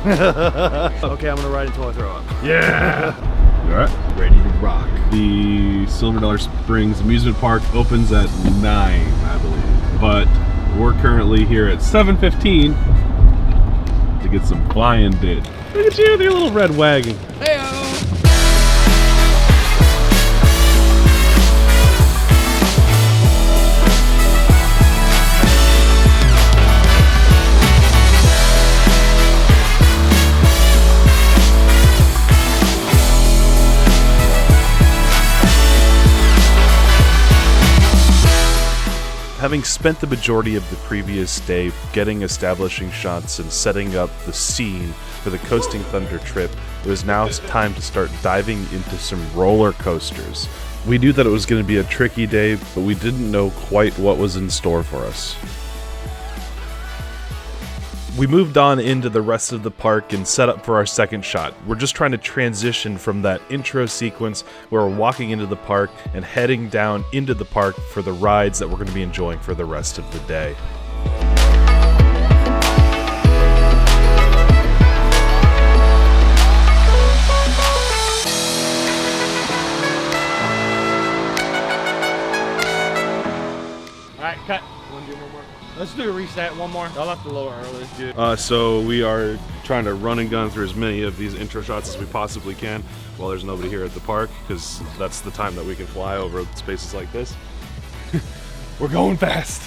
Okay, I'm gonna ride until I throw up. Yeah! You alright? Ready to rock. The Silver Dollar Springs Amusement Park opens at 9, I believe. But we're currently here at 7:15 to get some flying did. Look at you with your little red wagon. Hey-o! Having spent the majority of the previous day establishing shots and setting up the scene for the Coasting Thunder trip, it was now time to start diving into some roller coasters. We knew that it was going to be a tricky day, but we didn't know quite what was in store for us. We moved on into the rest of the park and set up for our second shot. We're just trying to transition from that intro sequence where we're walking into the park and heading down into the park for the rides that we're going to be enjoying for the rest of the day. Alright, cut. Wanna do one more? Let's do a reset, one more. I'll have to lower early. So we are trying to run and gun through as many of these intro shots as we possibly can while there's nobody here at the park, because that's the time that we can fly over spaces like this. We're going fast.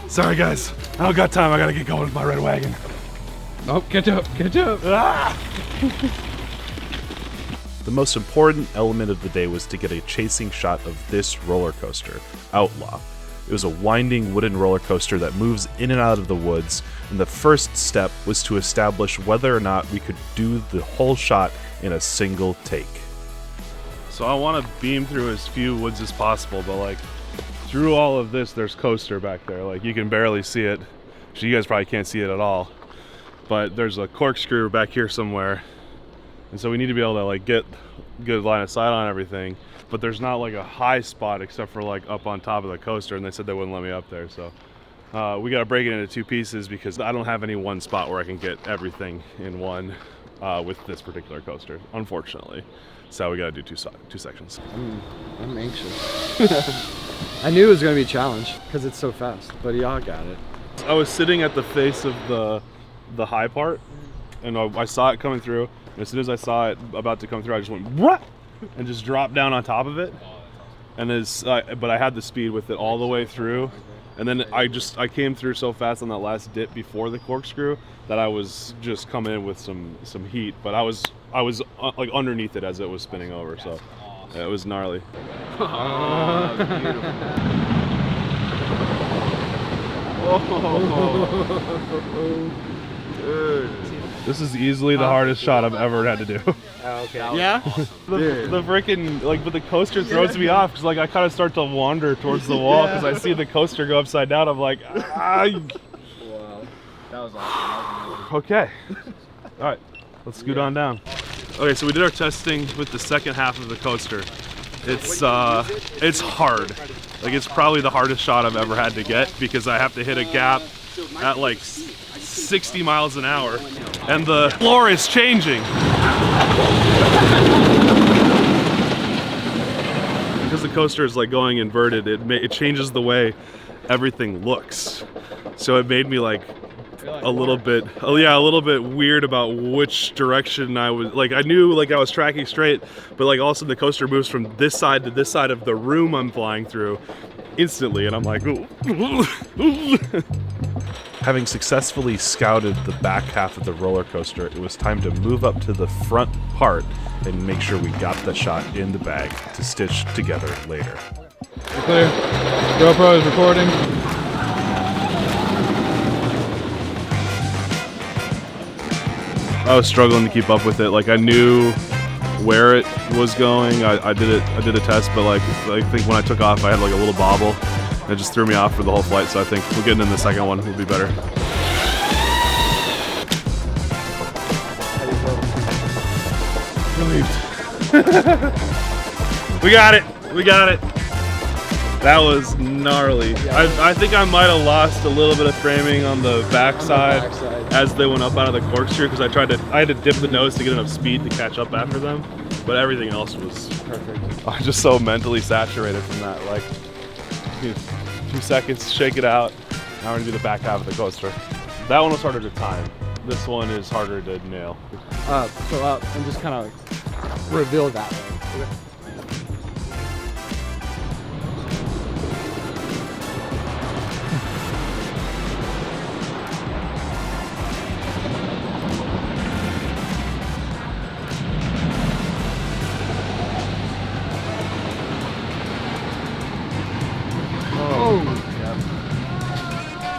Sorry guys, I don't got time. I gotta get going with my red wagon. Oh, catch up, catch up. Ah! The most important element of the day was to get a chasing shot of this roller coaster, Outlaw. It was a winding wooden roller coaster that moves in and out of the woods, and the first step was to establish whether or not we could do the whole shot in a single take. So I want to beam through as few woods as possible, but like through all of this, there's coaster back there. Like you can barely see it. So you guys probably can't see it at all. But there's a corkscrew back here somewhere, and so we need to be able to like get good line of sight on everything. But there's not like a high spot except for like up on top of the coaster, and they said they wouldn't let me up there. So we got to break it into two pieces because I don't have any one spot where I can get everything in one with this particular coaster, unfortunately. So we got to do two sections. I'm anxious. I knew it was going to be a challenge because it's so fast, but y'all got it. I was sitting at the face of the high part, and I saw it coming through. And as soon as I saw it about to come through, I just went, "What?" and just dropped down on top of it. And but I had the speed with it all the way through. And then I came through so fast on that last dip before the corkscrew that I was just coming in with some heat. But I was like underneath it as it was spinning over, so yeah, it was gnarly. Oh, beautiful. Dude. This is easily the hardest shot I've ever had to do. Oh, okay. Yeah? The freaking, like, but the coaster throws me off because, like, I kind of start to wander towards the wall because I see the coaster go upside down. I'm like, ah. Wow. That was awesome. Okay. All right, let's scoot on down. Okay, so we did our testing with the second half of the coaster. It's hard. Like, it's probably the hardest shot I've ever had to get because I have to hit a gap at like 60 miles an hour, and the floor is changing. Because the coaster is like going inverted, it changes the way everything looks. So it made me like a little bit weird about which direction I was. Like I knew like I was tracking straight, but like all of a sudden the coaster moves from this side to this side of the room I'm flying through instantly, and I'm like, ooh. Having successfully scouted the back half of the roller coaster, it was time to move up to the front part and make sure we got the shot in the bag to stitch together later. You're clear. GoPro is recording. I was struggling to keep up with it. Like I knew where it was going. I did a test, but like I think when I took off, I had like a little bobble. It just threw me off for the whole flight, so I think we're getting in the second one will be better. Relieved. We got it. That was gnarly. Yeah. I think I might have lost a little bit of framing on the backside as they went up out of the corkscrew because I had to dip the nose to get enough speed to catch up after them. But everything else was Perfect. I'm just so mentally saturated from that. Like, a few seconds, shake it out. Now we're gonna do the back half of the coaster. That one was harder to time. This one is harder to nail. So up and just kind of like reveal that way.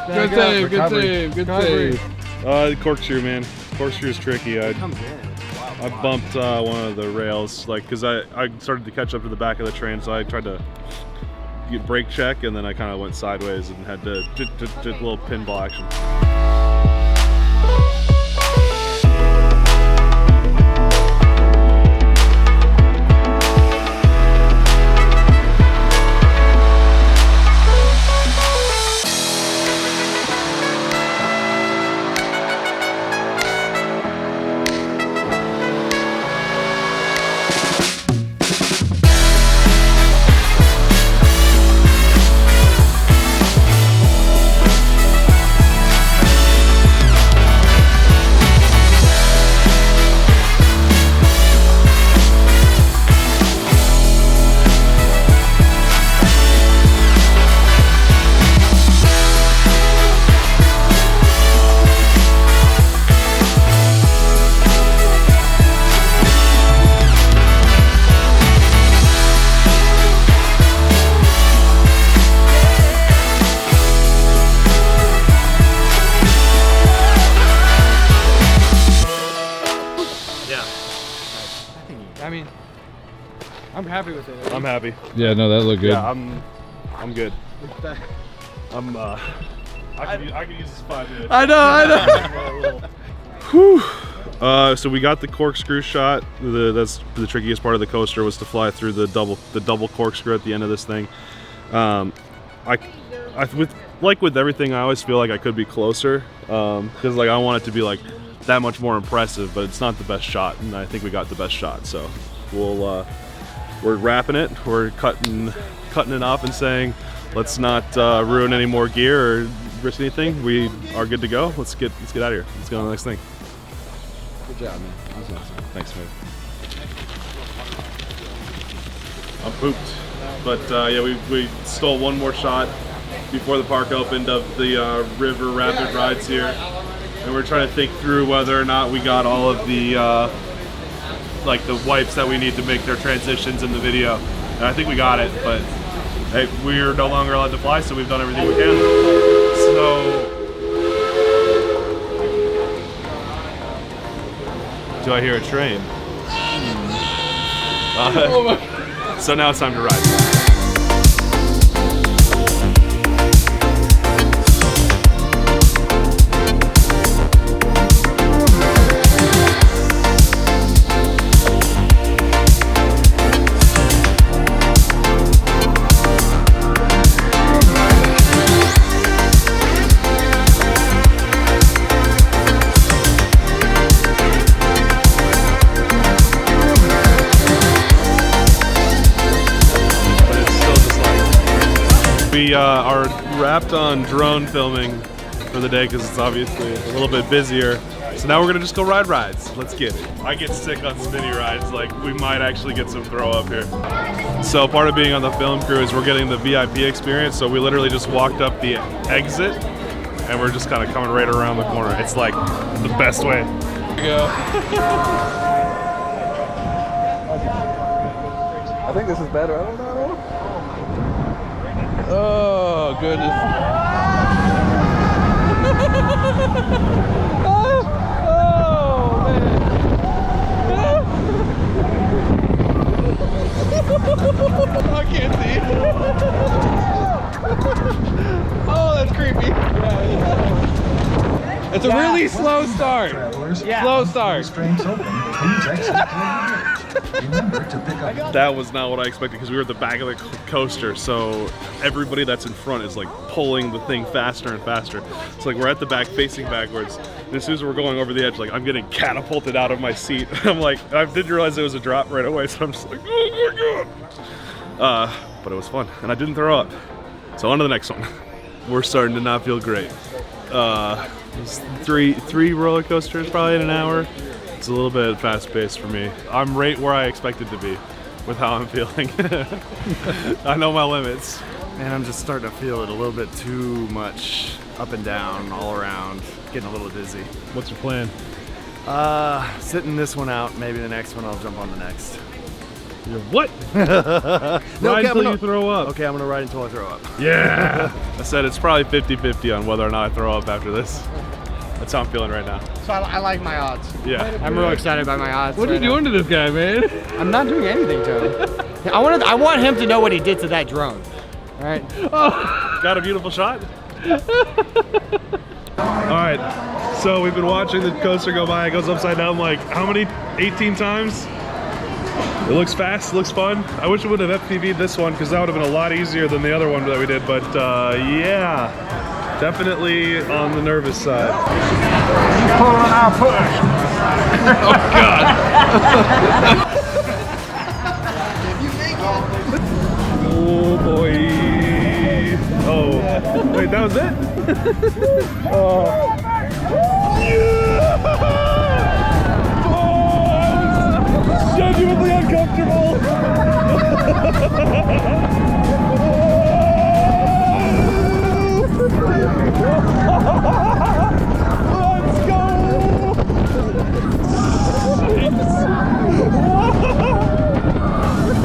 Good save, good save, good save. The corkscrew, man. Corkscrew is tricky. I Comes in. Wow. I bumped one of the rails, like, because I started to catch up to the back of the train, so I tried to get brake check, and then I kind of went sideways and had to a little pinball action. I mean, I'm happy with it. I'm happy. Yeah, no, that looked good. Yeah, I'm good. I could use this 5 minutes. I know. Whew. So we got the corkscrew shot. That's the trickiest part of the coaster, was to fly through the double corkscrew at the end of this thing. With everything, I always feel like I could be closer because like I want it to be like that much more impressive, but it's not the best shot, and I think we got the best shot. So we're wrapping it. We're cutting it off and saying, let's not ruin any more gear or risk anything. We are good to go. Let's get out of here. Let's go on the next thing. Good job, man. That was awesome. Thanks, man. I'm pooped, but yeah, we stole one more shot before the park opened of the river rapid rides here, and we're trying to think through whether or not we got all of the like the wipes that we need to make their transitions in the video. And I think we got it, but hey, we're no longer allowed to fly, so we've done everything we can. So, do I hear a train? So now it's time to ride. We are wrapped on drone filming for the day because it's obviously a little bit busier. So now we're gonna just go ride rides. Let's get it. I get sick on spinny rides. Like, we might actually get some throw up here. So part of being on the film crew is we're getting the VIP experience. So we literally just walked up the exit and we're just kind of coming right around the corner. It's like the best way. Here we go. I think this is better. I don't know. Oh, goodness. Oh, man. I can't see. Oh, that's creepy. It's a really slow start. Travelers, Slow start. restraints open. Please exit. That was not what I expected because we were at the back of the coaster, so everybody that's in front is like pulling the thing faster and faster. It's like we're at the back facing backwards, and as soon as we're going over the edge, like I'm getting catapulted out of my seat. I'm like, I didn't realize it was a drop right away, so I'm just like, oh my god. But it was fun, and I didn't throw up. So on to the next one. We're starting to not feel great. It's three roller coasters probably in an hour. It's a little bit fast-paced for me. I'm right where I expected to be with how I'm feeling. I know my limits. Man, I'm just starting to feel it a little bit too much up and down, all around, getting a little dizzy. What's your plan? Sitting this one out, maybe the next one I'll jump on the next. You're what? No, Ride until you throw up. Okay, I'm gonna ride until I throw up. Yeah! I said it's probably 50-50 on whether or not I throw up after this. That's how I'm feeling right now. So I like my odds. Yeah. I'm real excited by my odds. What are you doing to this guy, man? I'm not doing anything to him. I want him to know what he did to that drone. All right. Oh. Got a beautiful shot? Alright, so we've been watching the coaster go by. It goes upside down like, how many? 18 times? It looks fast, looks fun. I wish it would have FPV'd this one because that would have been a lot easier than the other one that we did, but yeah, definitely on the nervous side. Pulling our push. Oh god. Oh boy. Oh, wait, that was it? Oh. Genuinely uncomfortable. Let's go.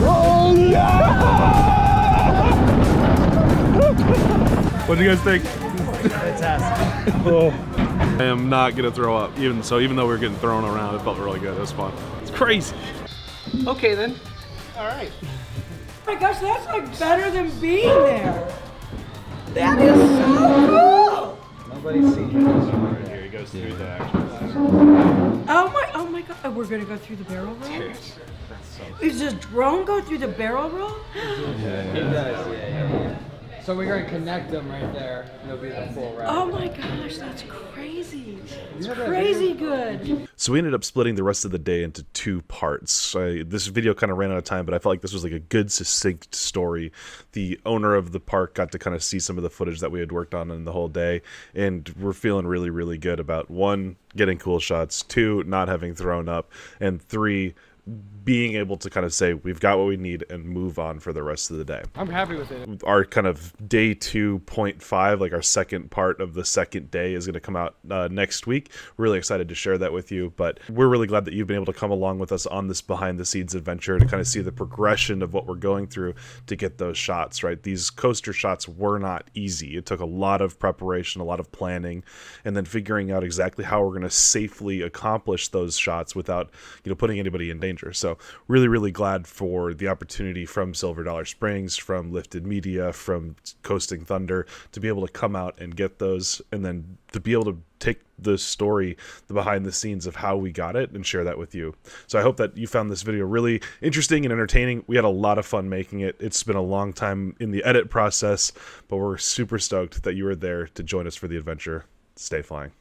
Oh yeah! What do you guys think? Fantastic. Oh. I am not gonna throw up. Even though we were getting thrown around, it felt really good. It was fun. It's crazy. Okay then. All right. Oh my gosh, that's like better than being there. That is so cool. Nobody's seen it. Here he goes through the action. Oh my god. Oh, we're gonna go through the barrel roll? Is this drone go through the barrel roll? Yeah. So we're going to connect them right there. It'll be the full route. Oh my gosh, that's crazy. It's crazy good. So we ended up splitting the rest of the day into two parts. This video kind of ran out of time, but I felt like this was like a good, succinct story. The owner of the park got to kind of see some of the footage that we had worked on in the whole day, and we're feeling really, really good about, 1, getting cool shots, 2, not having thrown up, and 3, being able to kind of say we've got what we need and move on for the rest of the day. I'm happy with it. Our kind of day 2.5, like our second part of the second day, is going to come out next week. We're really excited to share that with you, but we're really glad that you've been able to come along with us on this behind the scenes adventure to kind of see the progression of what we're going through to get those shots, right? These coaster shots were not easy. It took a lot of preparation, a lot of planning, and then figuring out exactly how we're going to safely accomplish those shots without, putting anybody in danger. So really, really glad for the opportunity from Silver Dollar Springs, from Lifted Media, from Coasting Thunder to be able to come out and get those, and then to be able to take the story, the behind the scenes of how we got it, and share that with you. So I hope that you found this video really interesting and entertaining. We had a lot of fun making it. It's been a long time in the edit process, but we're super stoked that you were there to join us for the adventure. Stay flying.